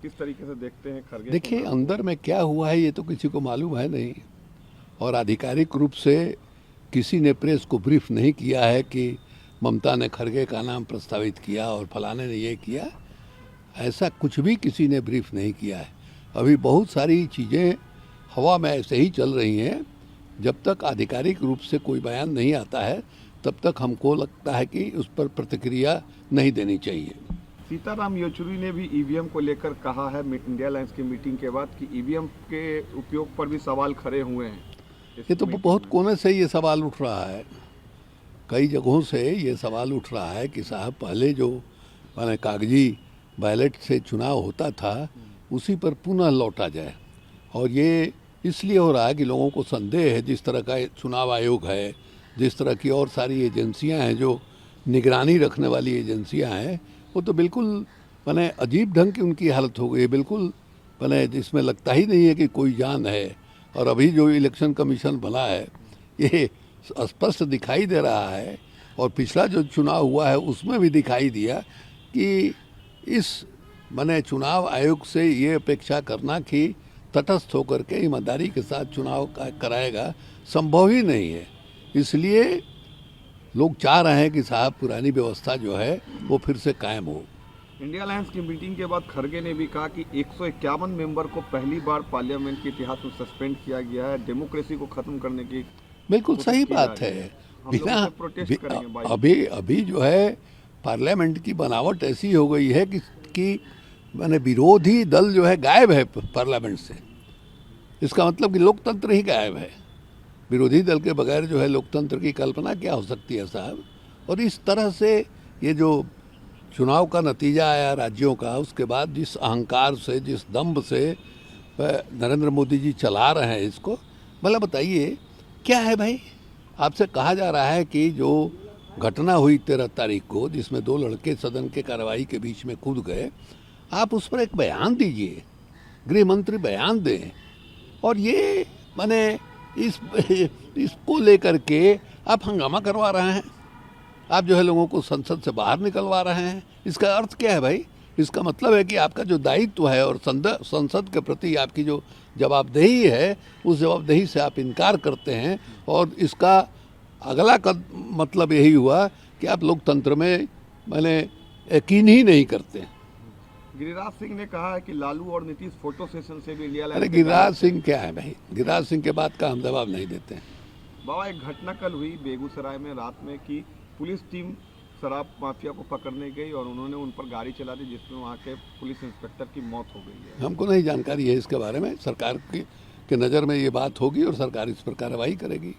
किस तरीके से देखते हैं खरगे? देखिए, अंदर में क्या हुआ है ये तो किसी को मालूम है नहीं, और आधिकारिक रूप से किसी ने प्रेस को ब्रीफ नहीं किया है कि ममता ने खरगे का नाम प्रस्तावित किया और फलाने ने ये किया। ऐसा कुछ भी किसी ने ब्रीफ नहीं किया है। अभी बहुत सारी चीज़ें हवा में ऐसे ही चल रही हैं। जब तक आधिकारिक रूप से कोई बयान नहीं आता है तब तक हमको लगता है कि उस पर प्रतिक्रिया नहीं देनी चाहिए। सीताराम येचुरी ने भी ईवीएम को लेकर कहा है इंडिया अलायंस की मीटिंग के बाद कि ईवीएम के उपयोग पर भी सवाल खड़े हुए हैं। ये तो बहुत कोने से ये सवाल उठ रहा है, कई जगहों से ये सवाल उठ रहा है कि साहब पहले जो माने कागजी बैलेट से चुनाव होता था उसी पर पुनः लौटा जाए। और ये इसलिए हो रहा है कि लोगों को संदेह है, जिस तरह का चुनाव आयोग है, जिस तरह की और सारी एजेंसियां हैं जो निगरानी रखने वाली एजेंसियां हैं, वो तो बिल्कुल माने अजीब ढंग की उनकी हालत हो गई है। बिल्कुल माने जिसमें लगता ही नहीं है कि कोई जान है। और अभी जो इलेक्शन कमीशन बना है ये स्पष्ट दिखाई दे रहा है, और पिछला जो चुनाव हुआ है उसमें भी दिखाई दिया कि इस माने चुनाव आयोग से ये अपेक्षा करना कि तटस्थ होकर के ईमानदारी के साथ चुनाव कराएगा संभव ही नहीं है। इसलिए लोग चाह रहे हैं कि साहब पुरानी व्यवस्था जो है वो फिर से कायम हो। इंडिया अलायंस की मीटिंग के बाद खरगे ने भी कहा कि 151 मेंबर को पहली बार पार्लियामेंट के इतिहास में सस्पेंड किया गया है, डेमोक्रेसी को खत्म करने की बिल्कुल सही बात है। बिना अभी जो है पार्लियामेंट की बनावट ऐसी हो गई है कि माने विरोधी दल जो है गायब है पार्लियामेंट से। इसका मतलब कि लोकतंत्र ही गायब है। विरोधी दल के बगैर जो है लोकतंत्र की कल्पना क्या हो सकती है साहब। और इस तरह से ये जो चुनाव का नतीजा आया राज्यों का, उसके बाद जिस अहंकार से, जिस दम्भ से नरेंद्र मोदी जी चला रहे हैं इसको, मतलब बताइए क्या है भाई। आपसे कहा जा रहा है कि जो घटना हुई 13 तारीख को, जिसमें 2 लड़के सदन के कार्रवाई के बीच में कूद गए, आप उस पर एक बयान दीजिए, गृह मंत्री बयान दें। और ये माने इसको लेकर के आप हंगामा करवा रहे हैं, आप जो है लोगों को संसद से बाहर निकलवा रहे हैं। इसका अर्थ क्या है भाई? इसका मतलब है कि आपका जो दायित्व है और संसद के प्रति आपकी जो जवाबदेही है, उस जवाबदेही से आप इनकार करते हैं। और इसका अगला मतलब यही हुआ कि आप लोकतंत्र में मैंने यकीन ही नहीं करते। गिरिराज सिंह ने कहा है कि लालू और नीतीश फोटो सेशन से भी इंडिया अरे गिरिराज सिंह क्या है भाई? गिरिराज सिंह के बात का हम जवाब नहीं देते हैं। बाबा, एक घटना कल हुई बेगूसराय में रात में कि पुलिस टीम शराब माफिया को पकड़ने गई और उन्होंने उन पर गाड़ी चला दी, जिसमें वहाँ के पुलिस इंस्पेक्टर की मौत हो गई है। हमको नहीं जानकारी है इसके बारे में। सरकार की नज़र में ये बात होगी और सरकार इस पर कार्रवाई करेगी।